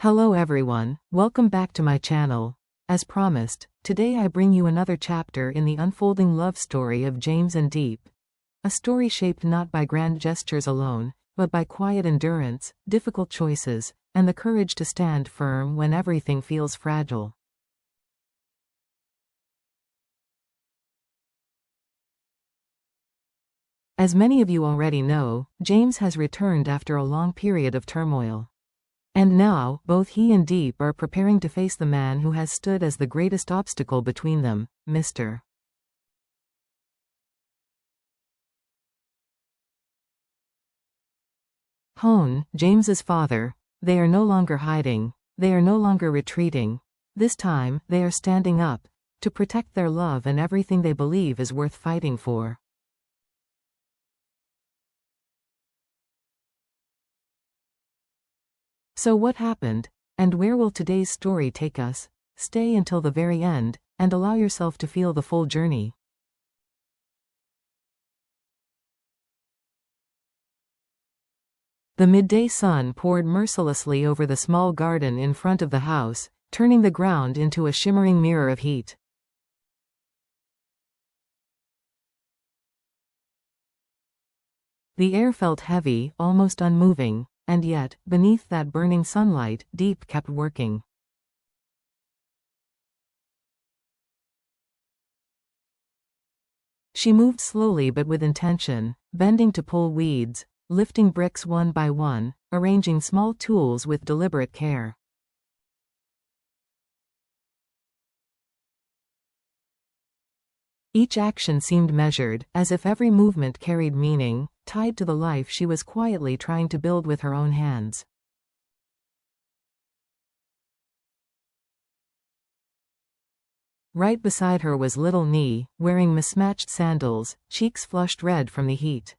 Hello everyone, welcome back to my channel. As promised, today I bring you another chapter in the unfolding love story of James and Diep. A story shaped not by grand gestures alone, but by quiet endurance, difficult choices, and the courage to stand firm when everything feels fragile. As many of you already know, James has returned after a long period of turmoil. And now, both he and Diep are preparing to face the man who has stood as the greatest obstacle between them, Mr. Hone, James's father. They are no longer hiding. They are no longer retreating. This time, they are standing up, to protect their love and everything they believe is worth fighting for. So what happened, and where will today's story take us? Stay until the very end, and allow yourself to feel the full journey. The midday sun poured mercilessly over the small garden in front of the house, turning the ground into a shimmering mirror of heat. The air felt heavy, almost unmoving, and yet, beneath that burning sunlight, Diep kept working. She moved slowly but with intention, bending to pull weeds, lifting bricks one by one, arranging small tools with deliberate care. Each action seemed measured, as if every movement carried meaning, tied to the life she was quietly trying to build with her own hands. Right beside her was little Nee, wearing mismatched sandals, cheeks flushed red from the heat.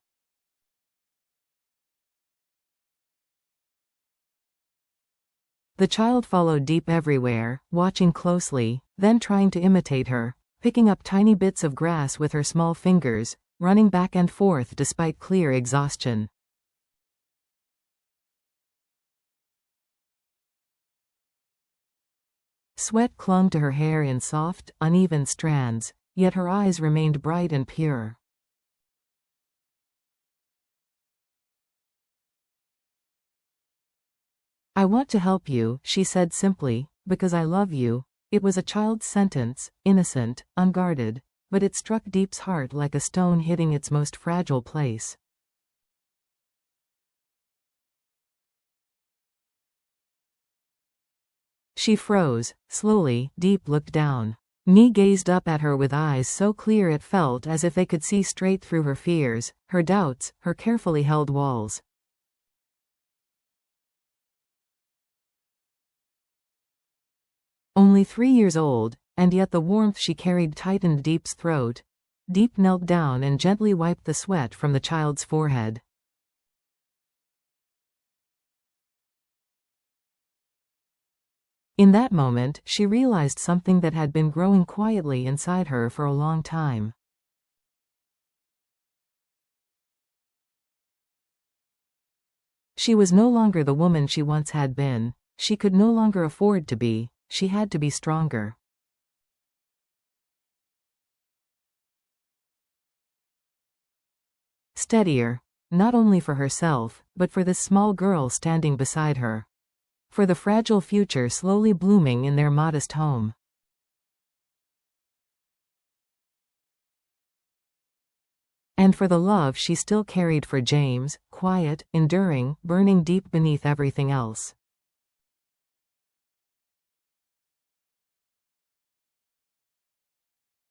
The child followed Diep everywhere, watching closely, then trying to imitate her, picking up tiny bits of grass with her small fingers, running back and forth despite clear exhaustion. Sweat clung to her hair in soft, uneven strands, yet her eyes remained bright and pure. "I want to help you," she said simply, "because I love you." It was a child's sentence, innocent, unguarded, but it struck Diep's heart like a stone hitting its most fragile place. She froze. Slowly, Diep looked down. Nee gazed up at her with eyes so clear it felt as if they could see straight through her fears, her doubts, her carefully held walls. Only 3 years old, and yet the warmth she carried tightened Diep's throat. Diep knelt down and gently wiped the sweat from the child's forehead. In that moment, she realized something that had been growing quietly inside her for a long time. She was no longer the woman she once had been. She could no longer afford to be. She had to be stronger. Steadier. Not only for herself, but for this small girl standing beside her. For the fragile future slowly blooming in their modest home. And for the love she still carried for James, quiet, enduring, burning deep beneath everything else.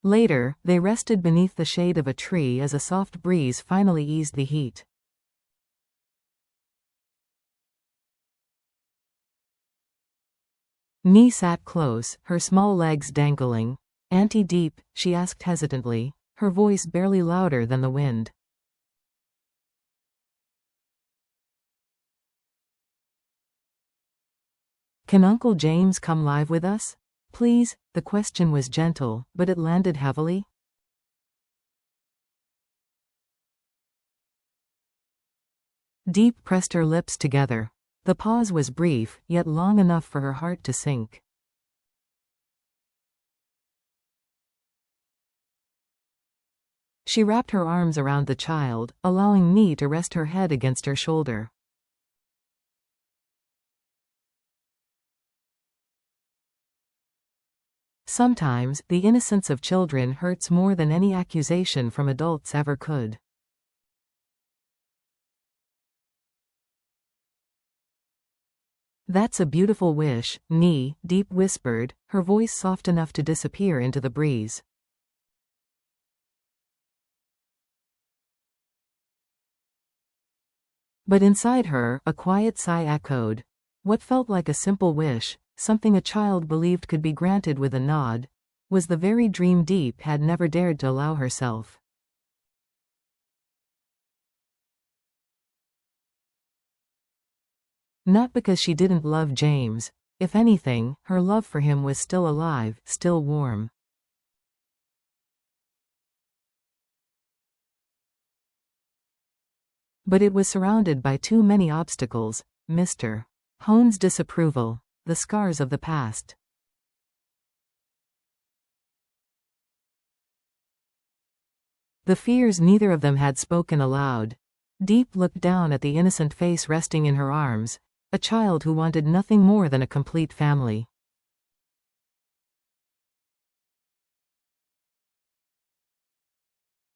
Later, they rested beneath the shade of a tree as a soft breeze finally eased the heat. Nee sat close, her small legs dangling. "Auntie Diep," she asked hesitantly, her voice barely louder than the wind. "Can Uncle James come live with us? Please?" The question was gentle, but it landed heavily. Diep pressed her lips together. The pause was brief, yet long enough for her heart to sink. She wrapped her arms around the child, allowing Nee to rest her head against her shoulder. Sometimes, the innocence of children hurts more than any accusation from adults ever could. That's a beautiful wish, Nee, Diep whispered, her voice soft enough to disappear into the breeze. But inside her, a quiet sigh echoed. What felt like a simple wish, something a child believed could be granted with a nod, was the very dream Diep had never dared to allow herself. Not because she didn't love James. If anything, her love for him was still alive, still warm. But it was surrounded by too many obstacles: Mr. Hone's disapproval, the scars of the past. The fears neither of them had spoken aloud. Diep looked down at the innocent face resting in her arms, a child who wanted nothing more than a complete family.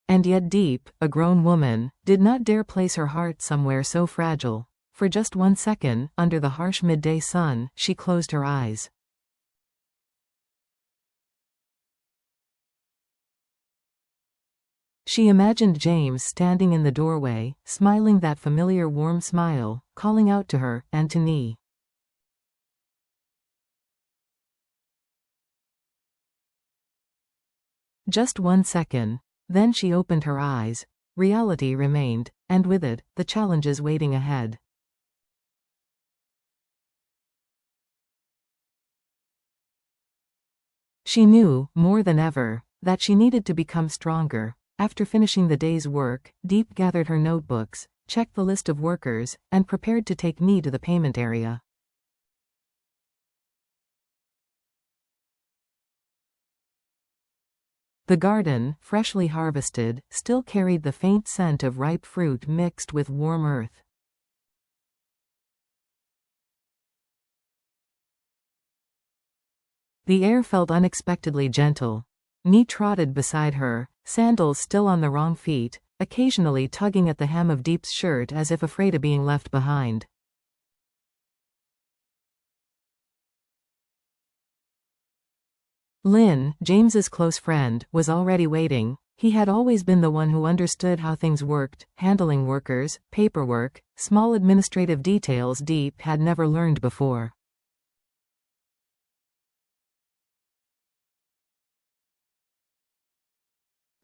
And yet Diep, a grown woman, did not dare place her heart somewhere so fragile. For just 1 second, under the harsh midday sun, she closed her eyes. She imagined James standing in the doorway, smiling that familiar warm smile, calling out to her, and to Nee. Just 1 second. Then she opened her eyes. Reality remained, and with it, the challenges waiting ahead. She knew, more than ever, that she needed to become stronger. After finishing the day's work, Diep gathered her notebooks, checked the list of workers, and prepared to take Nee to the payment area. The garden, freshly harvested, still carried the faint scent of ripe fruit mixed with warm earth. The air felt unexpectedly gentle. Nee trotted beside her, sandals still on the wrong feet, occasionally tugging at the hem of Diep's shirt as if afraid of being left behind. Lynn, James's close friend, was already waiting. He had always been the one who understood how things worked, handling workers, paperwork, small administrative details Diep had never learned before.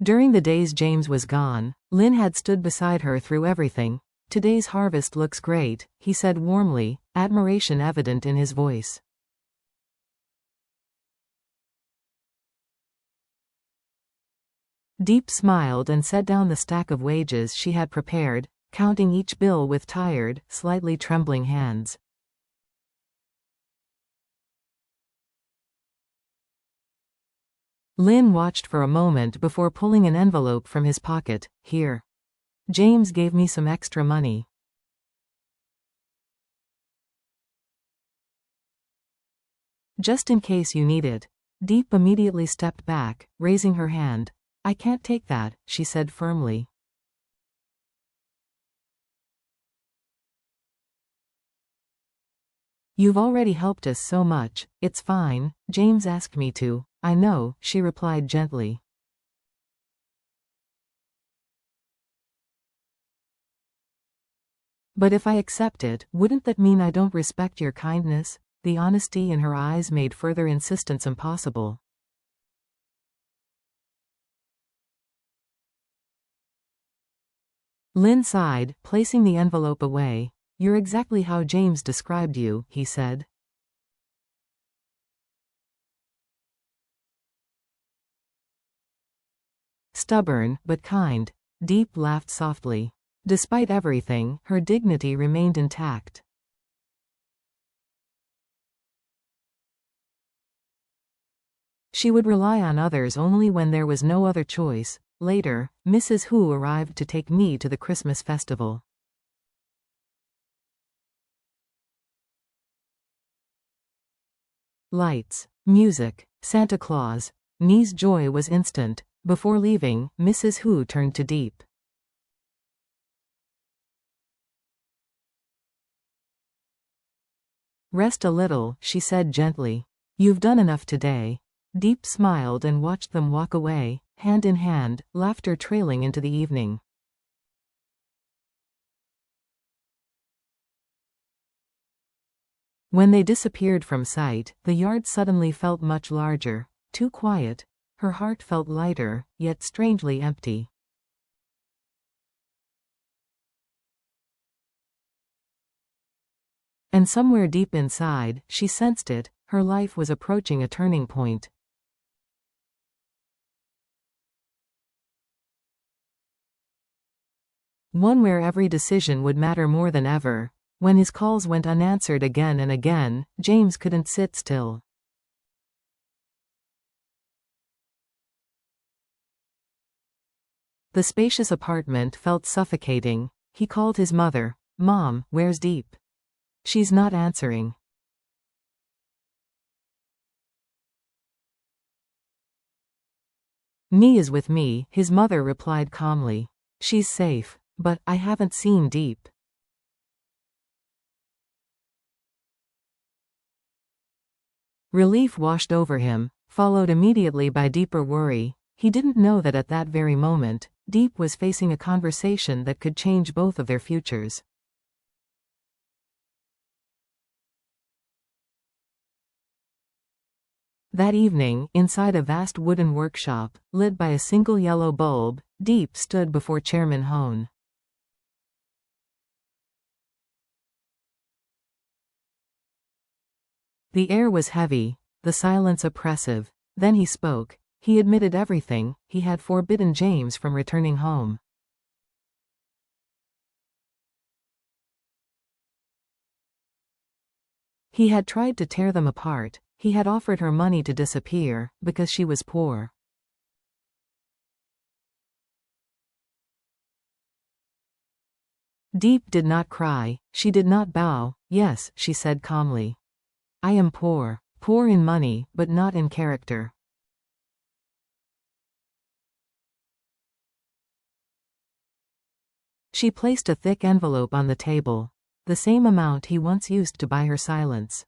During the days James was gone, Lynn had stood beside her through everything. "Today's harvest looks great," he said warmly, admiration evident in his voice. Diep smiled and set down the stack of wages she had prepared, counting each bill with tired, slightly trembling hands. Lynn watched for a moment before pulling an envelope from his pocket. "Here. James gave me some extra money. Just in case you need it." Diep immediately stepped back, raising her hand. "I can't take that," she said firmly. "You've already helped us so much. It's fine. James asked me to." "I know," she replied gently. "But if I accept it, wouldn't that mean I don't respect your kindness?" The honesty in her eyes made further insistence impossible. Lynn sighed, placing the envelope away. "You're exactly how James described you," he said. "Stubborn, but kind." Diep laughed softly. Despite everything, her dignity remained intact. She would rely on others only when there was no other choice. Later, Mrs. Hu arrived to take me to the Christmas festival. Lights, music, Santa Claus. Ni's joy was instant. Before leaving, Mrs. Hu turned to Diep. Rest a little, she said gently. You've done enough today. Diep smiled and watched them walk away, hand in hand, laughter trailing into the evening. When they disappeared from sight, the yard suddenly felt much larger, too quiet. Her heart felt lighter, yet strangely empty. And somewhere deep inside, she sensed it, her life was approaching a turning point. One where every decision would matter more than ever. When his calls went unanswered again and again, James couldn't sit still. The spacious apartment felt suffocating. He called his mother. Mom, where's Diep? She's not answering. Ni is with me, his mother replied calmly. She's safe, but I haven't seen Diep. Relief washed over him, followed immediately by deeper worry. He didn't know that at that very moment, Diep was facing a conversation that could change both of their futures. That evening, inside a vast wooden workshop, lit by a single yellow bulb, Diep stood before Chairman Hone. The air was heavy, the silence oppressive. Then he spoke. He admitted everything. He had forbidden James from returning home. He had tried to tear them apart. He had offered her money to disappear, because she was poor. Diep did not cry. She did not bow. Yes, she said calmly. I am poor. Poor in money, but not in character. She placed a thick envelope on the table. The same amount he once used to buy her silence.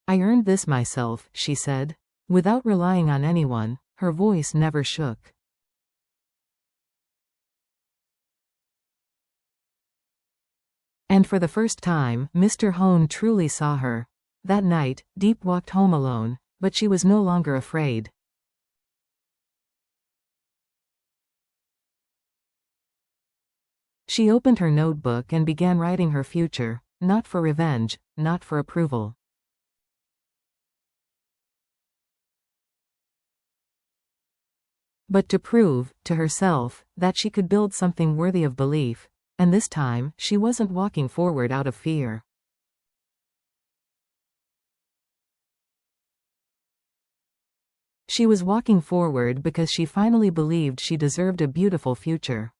I earned this myself, she said. Without relying on anyone, her voice never shook. And for the first time, Mr. Hone truly saw her. That night, Diep walked home alone, but she was no longer afraid. She opened her notebook and began writing her future, not for revenge, not for approval. But to prove, to herself, that she could build something worthy of belief. And this time, she wasn't walking forward out of fear. She was walking forward because she finally believed she deserved a beautiful future.